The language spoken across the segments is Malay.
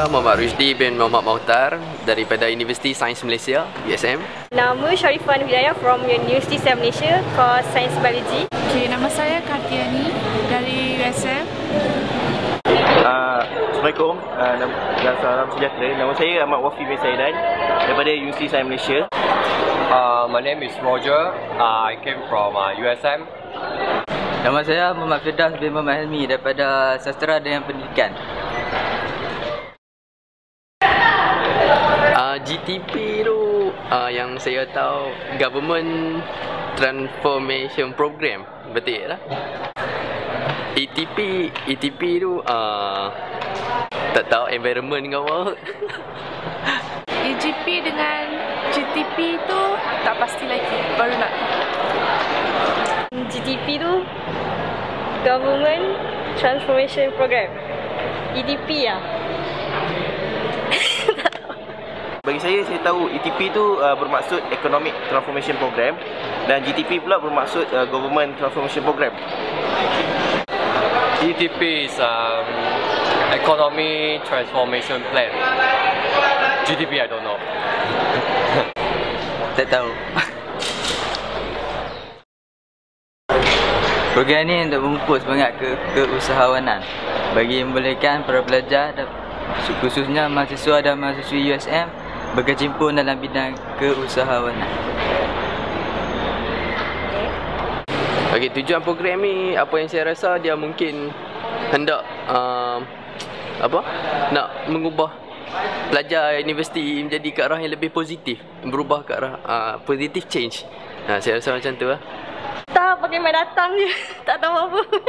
Saya Muhammad Rusdi bin Muhammad Mautar daripada Universiti Sains Malaysia, USM. Nama Sharifan Hidayah from Universiti Sains Malaysia, course Sains Biology. Okay, nama saya Kartiani dari USM. Assalamualaikum dan salam sejahtera. Nama saya Ahmad Wafi bin Saidan daripada Universiti Sains Malaysia. My name is Roger. I came from USM. Nama saya Muhammad Firdaus bin Muhammad Helmi daripada Sastra dan Pendidikan. GTP tu yang saya tahu Government Transformation Program, betul lah. ETP tu tak tahu environment ke apa. EGP dengan GTP tu tak pasti lagi, baru nak. GTP tu Government Transformation Program. EDP lah. Bagi saya tahu ETP tu bermaksud Economic Transformation Program dan GTP pula bermaksud Government Transformation Program. ETP is Economy Transformation Plan. GTP I don't know. Tak tahu. Program ni untuk memupus semangat keusahawanan bagi membolehkan para pelajar khususnya mahasiswa dan mahasiswi USM berkecimpung dalam bidang keusahawanan. Okey, tujuan program ni apa yang saya rasa dia mungkin hendak nak mengubah pelajar universiti menjadi ke arah yang lebih positif, berubah ke arah positive change. Saya rasa macam tu lah. Tak, pakai mai datang je. Tak tahu apa pun.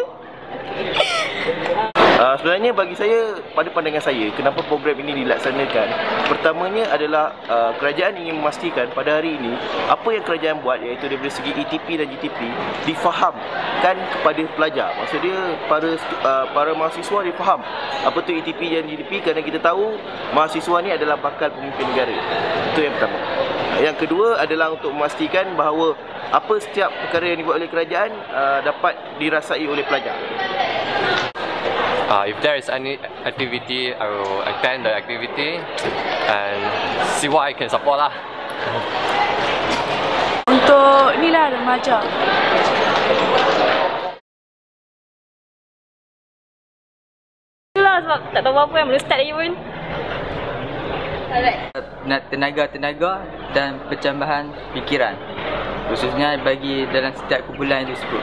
Sebenarnya bagi saya, pada pandangan saya, kenapa program ini dilaksanakan, pertamanya adalah kerajaan ingin memastikan pada hari ini apa yang kerajaan buat, iaitu daripada segi ETP dan GTP difahamkan kepada pelajar. Maksudnya para mahasiswa difaham apa tu ETP dan GTP, kerana kita tahu mahasiswa ni adalah bakal pemimpin negara. Itu yang pertama. Yang kedua adalah untuk memastikan bahawa apa setiap perkara yang dibuat oleh kerajaan dapat dirasai oleh pelajar. If there is any activity, I will attend the activity and see what I can support lah. Untuk ni lah remaja. Itulah sebab tak tahu apa yang belum start lagi pun. Tenaga dan pencambahan fikiran, khususnya bagi dalam setiap kumpulan tersebut.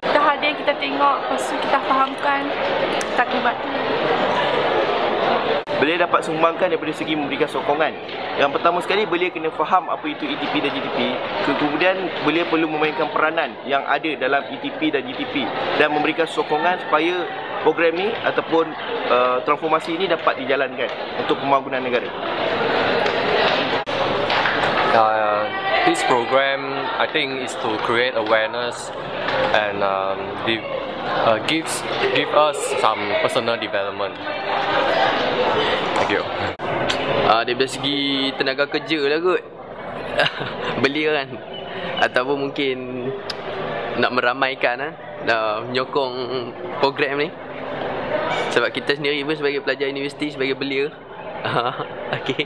Kita hadir, kita tengok, lepas tu kita fahamkan taklimat tu. Beliau dapat sumbangkan daripada segi memberikan sokongan. Yang pertama sekali, beliau kena faham apa itu ETP dan GTP. Kemudian beliau perlu memainkan peranan yang ada dalam ETP dan GTP dan memberikan sokongan supaya program ni ataupun transformasi ini dapat dijalankan untuk pembangunan negara. This program, I think, is to create awareness and give us some personal development. Thank you. Dari segi tenaga kerja lah kot. Belia kan. Ataupun mungkin nak meramaikan menyokong program ni. Sebab kita sendiri pun sebagai pelajar universiti, sebagai belia. Okey.